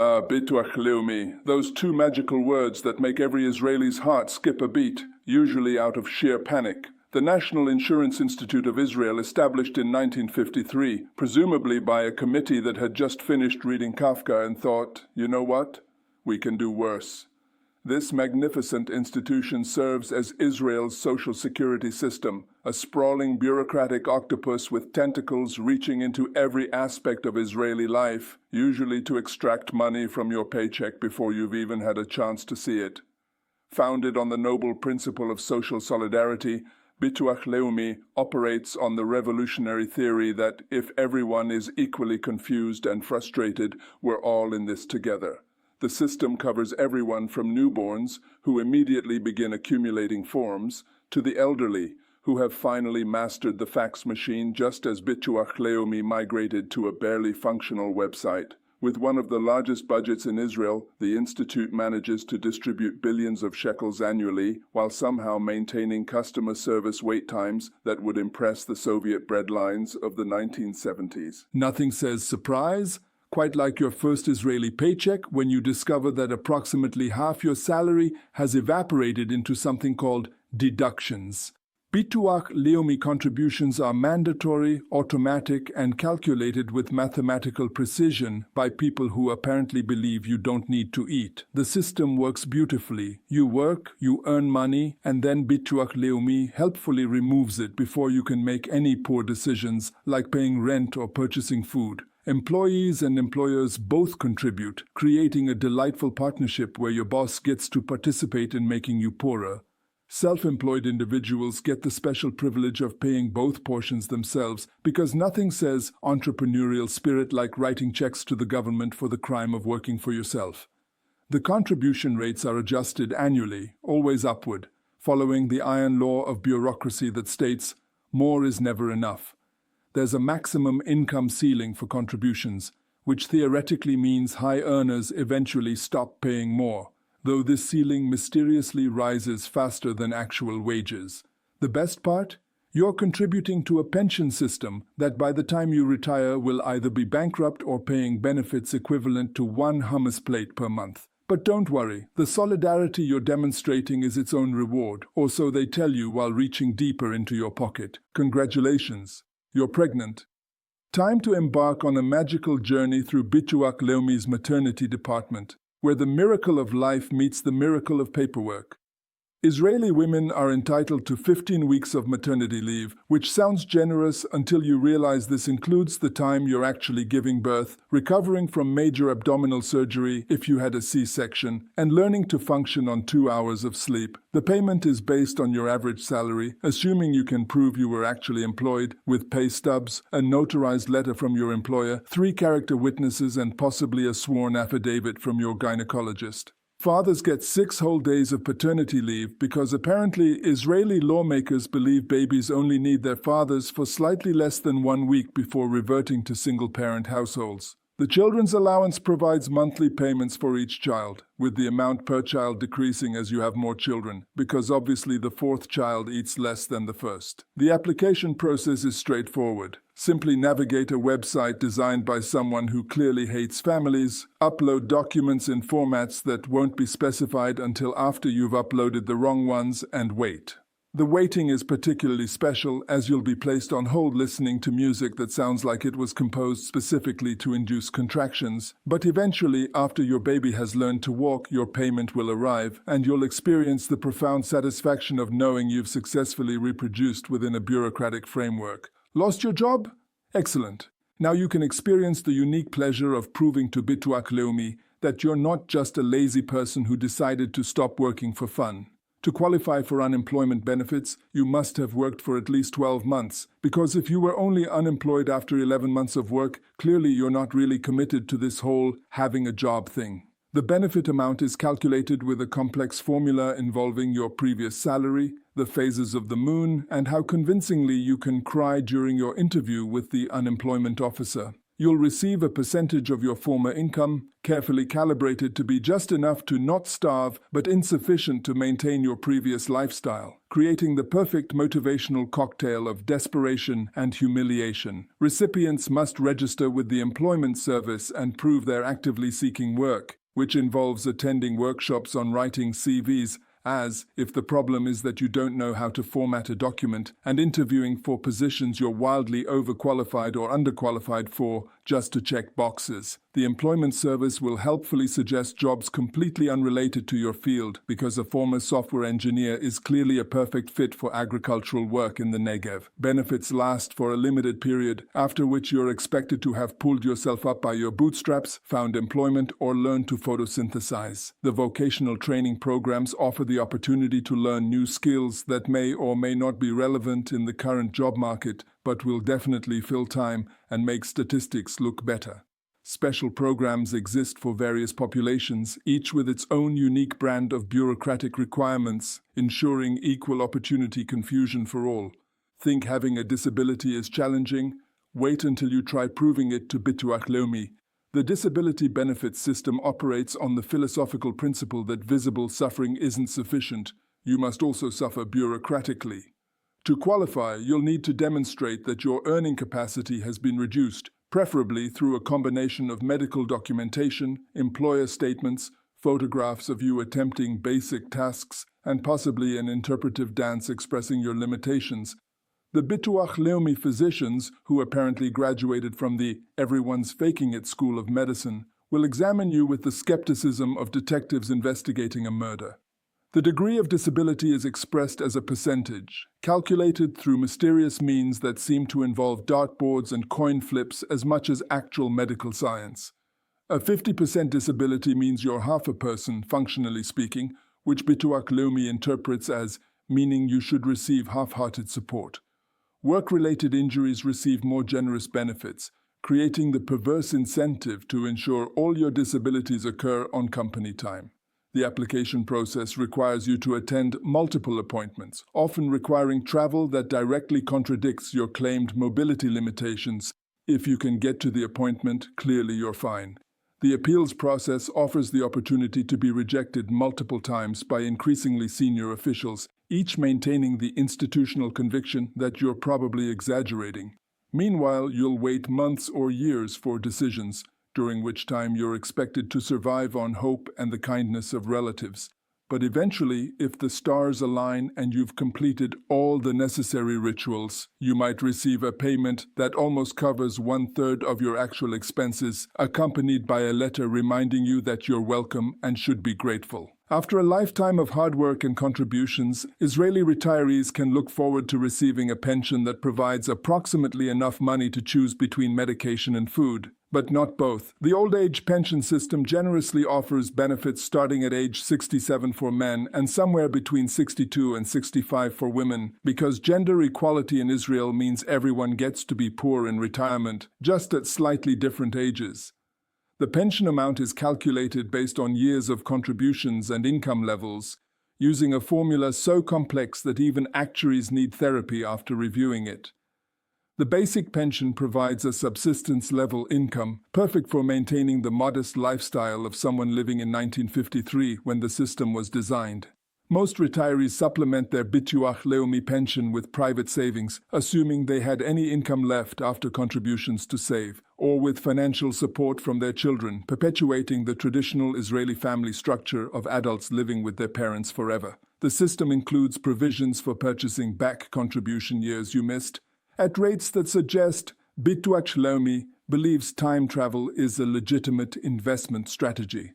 Bituach Leumi, those two magical words that make every Israeli's heart skip a beat, usually out of sheer panic. The National Insurance Institute of Israel, established in 1953, presumably by a committee that had just finished reading Kafka and thought, you know what? We can do worse. This magnificent institution serves as Israel's social security system, a sprawling bureaucratic octopus with tentacles reaching into every aspect of Israeli life, usually to extract money from your paycheck before you've even had a chance to see it. Founded on the noble principle of social solidarity, Bituach Leumi operates on the revolutionary theory that if everyone is equally confused and frustrated, we're all in this together. The system covers everyone from newborns, who immediately begin accumulating forms, to the elderly, who have finally mastered the fax machine just as Bituach Leumi migrated to a barely functional website. With one of the largest budgets in Israel, the institute manages to distribute billions of shekels annually while somehow maintaining customer service wait times that would impress the Soviet breadlines of the 1970s. Nothing says surprise, quite like your first Israeli paycheck when you discover that approximately half your salary has evaporated into something called deductions. Bituach Leumi contributions are mandatory, automatic, and calculated with mathematical precision by people who apparently believe you don't need to eat. The system works beautifully. You work, you earn money, and then Bituach Leumi helpfully removes it before you can make any poor decisions like paying rent or purchasing food. Employees and employers both contribute, creating a delightful partnership where your boss gets to participate in making you poorer. Self-employed individuals get the special privilege of paying both portions themselves because nothing says entrepreneurial spirit like writing checks to the government for the crime of working for yourself. The contribution rates are adjusted annually, always upward, following the iron law of bureaucracy that states, more is never enough. There's a maximum income ceiling for contributions, which theoretically means high earners eventually stop paying more, though this ceiling mysteriously rises faster than actual wages. The best part? You're contributing to a pension system that by the time you retire will either be bankrupt or paying benefits equivalent to one hummus plate per month. But don't worry, the solidarity you're demonstrating is its own reward, or so they tell you while reaching deeper into your pocket. Congratulations, you're pregnant. Time to embark on a magical journey through Bituach Leumi's maternity department, where the miracle of life meets the miracle of paperwork. Israeli women are entitled to 15 weeks of maternity leave, which sounds generous until you realize this includes the time you're actually giving birth, recovering from major abdominal surgery if you had a C-section, and learning to function on 2 hours of sleep. The payment is based on your average salary, assuming you can prove you were actually employed, with pay stubs, a notarized letter from your employer, 3-character witnesses, and possibly a sworn affidavit from your gynecologist. Fathers get 6 whole days of paternity leave because apparently Israeli lawmakers believe babies only need their fathers for slightly less than 1 week before reverting to single-parent households. The children's allowance provides monthly payments for each child, with the amount per child decreasing as you have more children, because obviously the 4th child eats less than the 1st. The application process is straightforward. Simply navigate a website designed by someone who clearly hates families, upload documents in formats that won't be specified until after you've uploaded the wrong ones, and wait. The waiting is particularly special as you'll be placed on hold listening to music that sounds like it was composed specifically to induce contractions, but eventually, after your baby has learned to walk, your payment will arrive, and you'll experience the profound satisfaction of knowing you've successfully reproduced within a bureaucratic framework. Lost your job? Excellent. Now you can experience the unique pleasure of proving to Bituach Leumi that you're not just a lazy person who decided to stop working for fun. To qualify for unemployment benefits, you must have worked for at least 12 months, because if you were only unemployed after 11 months of work, clearly you're not really committed to this whole having a job thing. The benefit amount is calculated with a complex formula involving your previous salary, the phases of the moon, and how convincingly you can cry during your interview with the unemployment officer. You'll receive a percentage of your former income, carefully calibrated to be just enough to not starve but insufficient to maintain your previous lifestyle, creating the perfect motivational cocktail of desperation and humiliation. Recipients must register with the Employment Service and prove they're actively seeking work, which involves attending workshops on writing CVs, as if the problem is that you don't know how to format a document, and interviewing for positions you're wildly overqualified or underqualified for just to check boxes. The Employment Service will helpfully suggest jobs completely unrelated to your field because a former software engineer is clearly a perfect fit for agricultural work in the Negev. Benefits last for a limited period, after which you're expected to have pulled yourself up by your bootstraps, found employment, or learned to photosynthesize. The vocational training programs offer the opportunity to learn new skills that may or may not be relevant in the current job market, but will definitely fill time and make statistics look better. Special programs exist for various populations, each with its own unique brand of bureaucratic requirements, ensuring equal opportunity confusion for all. Think having a disability is challenging? Wait until you try proving it to Bituach Leumi. The disability benefits system operates on the philosophical principle that visible suffering isn't sufficient. You must also suffer bureaucratically. To qualify, you'll need to demonstrate that your earning capacity has been reduced, preferably through a combination of medical documentation, employer statements, photographs of you attempting basic tasks, and possibly an interpretive dance expressing your limitations. The Bituach Leumi physicians, who apparently graduated from the Everyone's Faking It School of Medicine, will examine you with the skepticism of detectives investigating a murder. The degree of disability is expressed as a percentage, calculated through mysterious means that seem to involve dartboards and coin flips as much as actual medical science. A 50% disability means you're half a person, functionally speaking, which Bituach Leumi interprets as meaning you should receive half-hearted support. Work-related injuries receive more generous benefits, creating the perverse incentive to ensure all your disabilities occur on company time. The application process requires you to attend multiple appointments, often requiring travel that directly contradicts your claimed mobility limitations. If you can get to the appointment, clearly you're fine. The appeals process offers the opportunity to be rejected multiple times by increasingly senior officials, each maintaining the institutional conviction that you're probably exaggerating. Meanwhile, you'll wait months or years for decisions, during which time you're expected to survive on hope and the kindness of relatives. But eventually, if the stars align and you've completed all the necessary rituals, you might receive a payment that almost covers 1/3 of your actual expenses, accompanied by a letter reminding you that you're welcome and should be grateful. After a lifetime of hard work and contributions, Israeli retirees can look forward to receiving a pension that provides approximately enough money to choose between medication and food. But not both. The old age pension system generously offers benefits starting at age 67 for men and somewhere between 62 and 65 for women, because gender equality in Israel means everyone gets to be poor in retirement, just at slightly different ages. The pension amount is calculated based on years of contributions and income levels, using a formula so complex that even actuaries need therapy after reviewing it. The basic pension provides a subsistence-level income, perfect for maintaining the modest lifestyle of someone living in 1953 when the system was designed. Most retirees supplement their Bituach Leumi pension with private savings, assuming they had any income left after contributions to save, or with financial support from their children, perpetuating the traditional Israeli family structure of adults living with their parents forever. The system includes provisions for purchasing back contribution years you missed, at rates that suggest Bituach Leumi believes time travel is a legitimate investment strategy.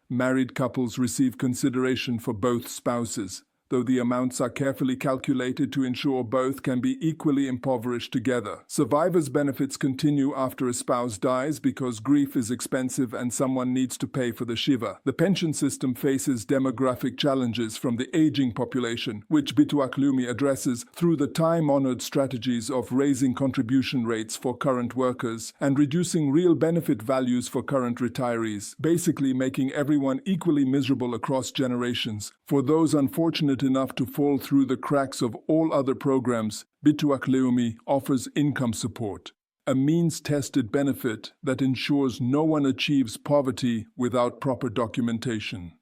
Married couples receive consideration for both spouses, though the amounts are carefully calculated to ensure both can be equally impoverished together. Survivors' benefits continue after a spouse dies because grief is expensive and someone needs to pay for the shiva. The pension system faces demographic challenges from the aging population, which Bituach Leumi addresses through the time-honored strategies of raising contribution rates for current workers and reducing real benefit values for current retirees, basically making everyone equally miserable across generations. For those unfortunate enough to fall through the cracks of all other programs, Bituach Leumi offers income support. a means-tested benefit that ensures no one achieves poverty without proper documentation.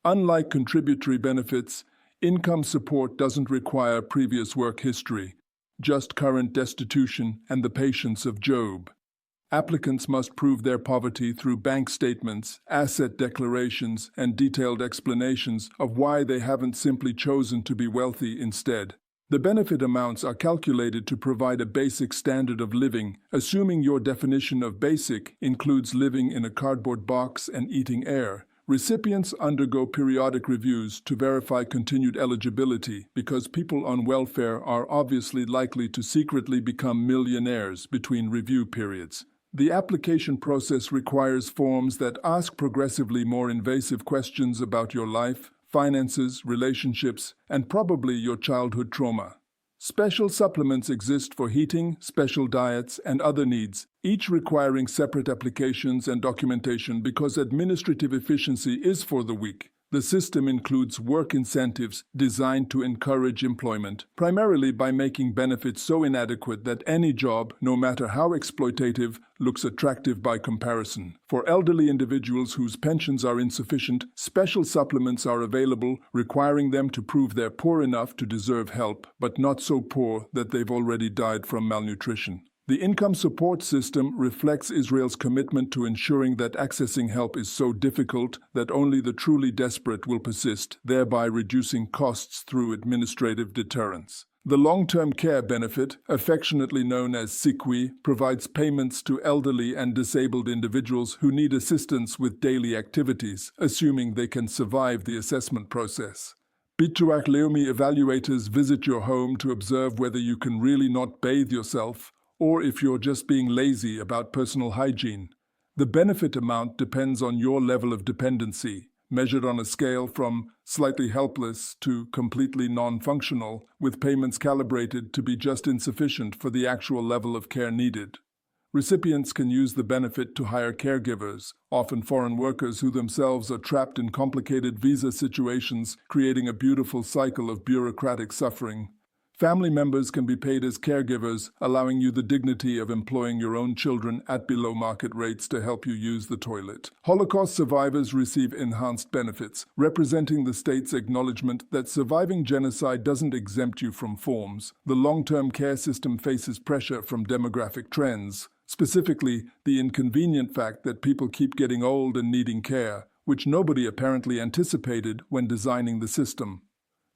Unlike contributory benefits, income support doesn't require previous work history, just current destitution and the patience of Job. Applicants must prove their poverty through bank statements, asset declarations, and detailed explanations of why they haven't simply chosen to be wealthy instead. The benefit amounts are calculated to provide a basic standard of living, assuming your definition of basic includes living in a cardboard box and eating air. Recipients undergo periodic reviews to verify continued eligibility because people on welfare are obviously likely to secretly become millionaires between review periods. The application process requires forms that ask progressively more invasive questions about your life, finances, relationships, and probably your childhood trauma. Special supplements exist for heating, special diets, and other needs, each requiring separate applications and documentation because administrative efficiency is for the weak. The system includes work incentives designed to encourage employment, primarily by making benefits so inadequate that any job, no matter how exploitative, looks attractive by comparison. For elderly individuals whose pensions are insufficient, special supplements are available, requiring them to prove they're poor enough to deserve help, but not so poor that they've already died from malnutrition. The income support system reflects Israel's commitment to ensuring that accessing help is so difficult that only the truly desperate will persist, thereby reducing costs through administrative deterrence. The long-term care benefit, affectionately known as SICWI, provides payments to elderly and disabled individuals who need assistance with daily activities, assuming they can survive the assessment process. Bituach Leumi evaluators visit your home to observe whether you can really not bathe yourself, or if you're just being lazy about personal hygiene. The benefit amount depends on your level of dependency, measured on a scale from slightly helpless to completely non-functional, with payments calibrated to be just insufficient for the actual level of care needed. Recipients can use the benefit to hire caregivers, often foreign workers who themselves are trapped in complicated visa situations, creating a beautiful cycle of bureaucratic suffering. Family members can be paid as caregivers, allowing you the dignity of employing your own children at below-market rates to help you use the toilet. Holocaust survivors receive enhanced benefits, representing the state's acknowledgement that surviving genocide doesn't exempt you from forms. The long-term care system faces pressure from demographic trends, specifically the inconvenient fact that people keep getting old and needing care, which nobody apparently anticipated when designing the system.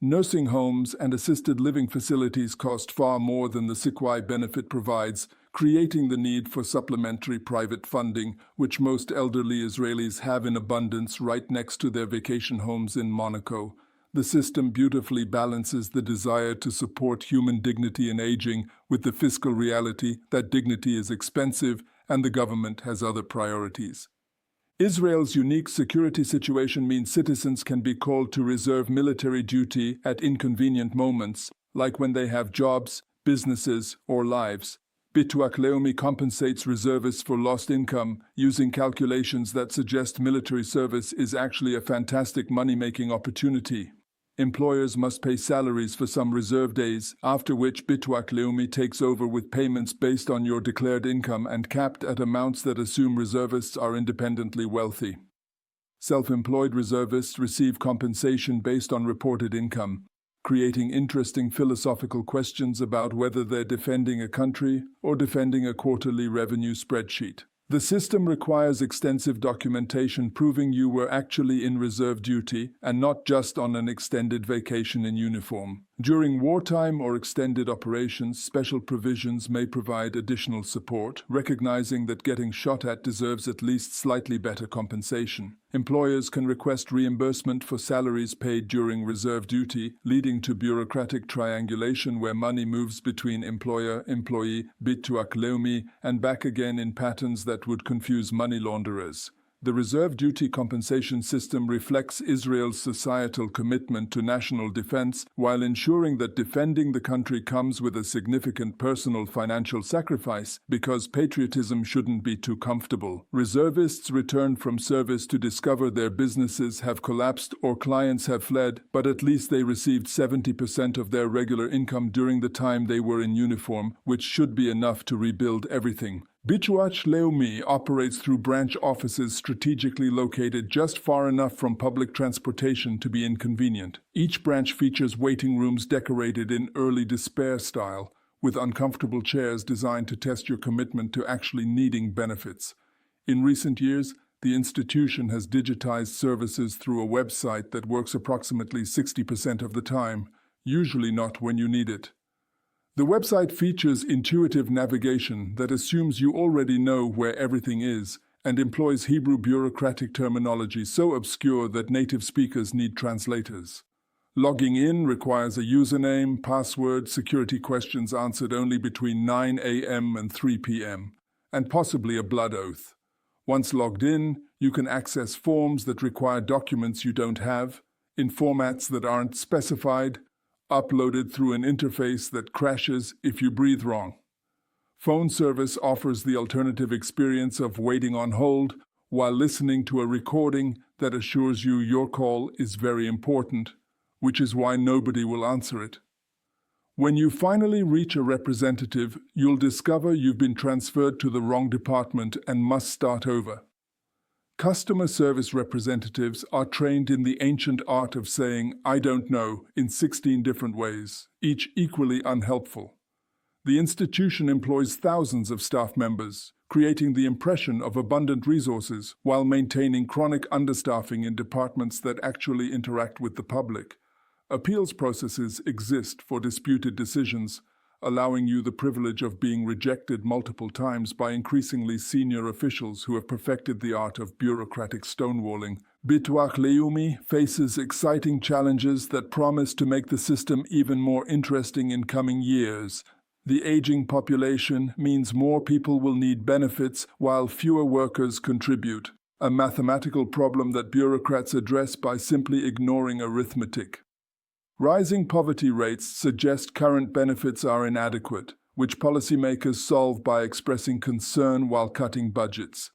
Nursing homes and assisted living facilities cost far more than the SICWI benefit provides, creating the need for supplementary private funding, which most elderly Israelis have in abundance right next to their vacation homes in Monaco. The system beautifully balances the desire to support human dignity in aging with the fiscal reality that dignity is expensive and the government has other priorities. Israel's unique security situation means citizens can be called to reserve military duty at inconvenient moments, like when they have jobs, businesses, or lives. Bituach Leumi compensates reservists for lost income, using calculations that suggest military service is actually a fantastic money-making opportunity. Employers must pay salaries for some reserve days, after which Bituach Leumi takes over with payments based on your declared income and capped at amounts that assume reservists are independently wealthy. Self-employed reservists receive compensation based on reported income, creating interesting philosophical questions about whether they're defending a country or defending a quarterly revenue spreadsheet. The system requires extensive documentation proving you were actually in reserve duty and not just on an extended vacation in uniform. During wartime or extended operations, special provisions may provide additional support, recognizing that getting shot at deserves at least slightly better compensation. Employers can request reimbursement for salaries paid during reserve duty, leading to bureaucratic triangulation where money moves between employer, employee, Bituach Leumi, and back again in patterns that would confuse money launderers. The reserve duty compensation system reflects Israel's societal commitment to national defense while ensuring that defending the country comes with a significant personal financial sacrifice because patriotism shouldn't be too comfortable. Reservists return from service to discover their businesses have collapsed or clients have fled, but at least they received 70% of their regular income during the time they were in uniform, which should be enough to rebuild everything. Bituach Leumi operates through branch offices strategically located just far enough from public transportation to be inconvenient. Each branch features waiting rooms decorated in early despair style, with uncomfortable chairs designed to test your commitment to actually needing benefits. In recent years, the institution has digitized services through a website that works approximately 60% of the time, usually not when you need it. The website features intuitive navigation that assumes you already know where everything is and employs Hebrew bureaucratic terminology so obscure that native speakers need translators. Logging in requires a username, password, security questions answered only between 9 a.m. and 3 p.m., and possibly a blood oath. Once logged in, you can access forms that require documents you don't have, in formats that aren't specified, uploaded through an interface that crashes if you breathe wrong. Phone service offers the alternative experience of waiting on hold while listening to a recording that assures you your call is very important, which is why nobody will answer it. When you finally reach a representative, you'll discover you've been transferred to the wrong department and must start over. Customer service representatives are trained in the ancient art of saying, "I don't know," in 16 different ways, each equally unhelpful. The institution employs thousands of staff members, creating the impression of abundant resources while maintaining chronic understaffing in departments that actually interact with the public. Appeals processes exist for disputed decisions, allowing you the privilege of being rejected multiple times by increasingly senior officials who have perfected the art of bureaucratic stonewalling. Bituach Leumi faces exciting challenges that promise to make the system even more interesting in coming years. The aging population means more people will need benefits while fewer workers contribute, a mathematical problem that bureaucrats address by simply ignoring arithmetic. Rising poverty rates suggest current benefits are inadequate, which policymakers solve by expressing concern while cutting budgets.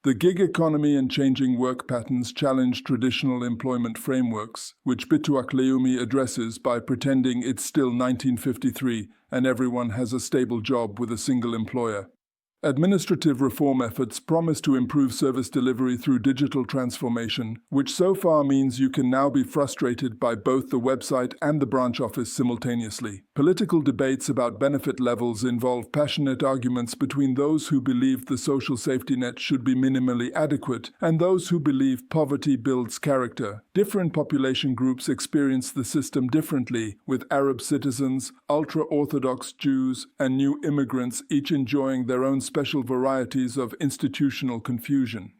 The gig economy and changing work patterns challenge traditional employment frameworks, which Bituach Leumi addresses by pretending it's still 1953 and everyone has a stable job with a single employer. Administrative reform efforts promise to improve service delivery through digital transformation, which so far means you can now be frustrated by both the website and the branch office simultaneously. Political debates about benefit levels involve passionate arguments between those who believe the social safety net should be minimally adequate and those who believe poverty builds character. Different population groups experience the system differently, with Arab citizens, ultra-Orthodox Jews, and new immigrants each enjoying their own special varieties of institutional confusion.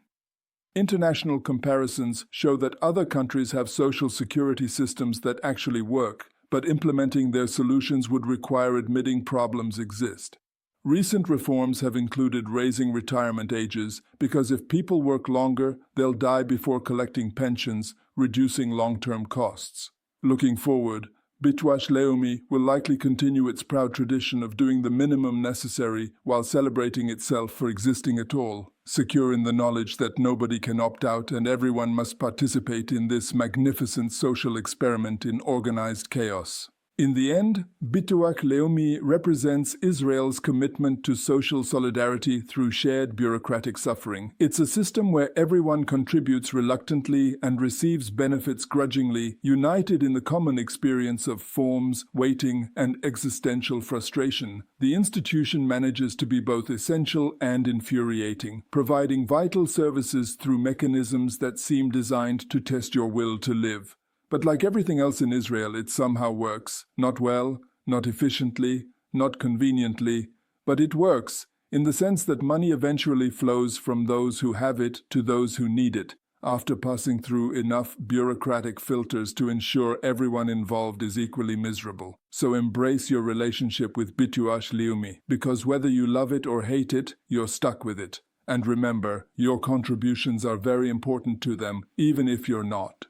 International comparisons show that other countries have social security systems that actually work, but implementing their solutions would require admitting problems exist. Recent reforms have included raising retirement ages because if people work longer, they'll die before collecting pensions, reducing long-term costs. Looking forward, Bituach Leumi will likely continue its proud tradition of doing the minimum necessary while celebrating itself for existing at all, secure in the knowledge that nobody can opt out and everyone must participate in this magnificent social experiment in organized chaos. In the end, Bituach Leumi represents Israel's commitment to social solidarity through shared bureaucratic suffering. It's a system where everyone contributes reluctantly and receives benefits grudgingly, united in the common experience of forms, waiting, and existential frustration. The institution manages to be both essential and infuriating, providing vital services through mechanisms that seem designed to test your will to live. But like everything else in Israel, it somehow works. Not well, not efficiently, not conveniently, but it works, in the sense that money eventually flows from those who have it to those who need it, after passing through enough bureaucratic filters to ensure everyone involved is equally miserable. So embrace your relationship with Bituach Leumi, because whether you love it or hate it, you're stuck with it. And remember, your contributions are very important to them, even if you're not.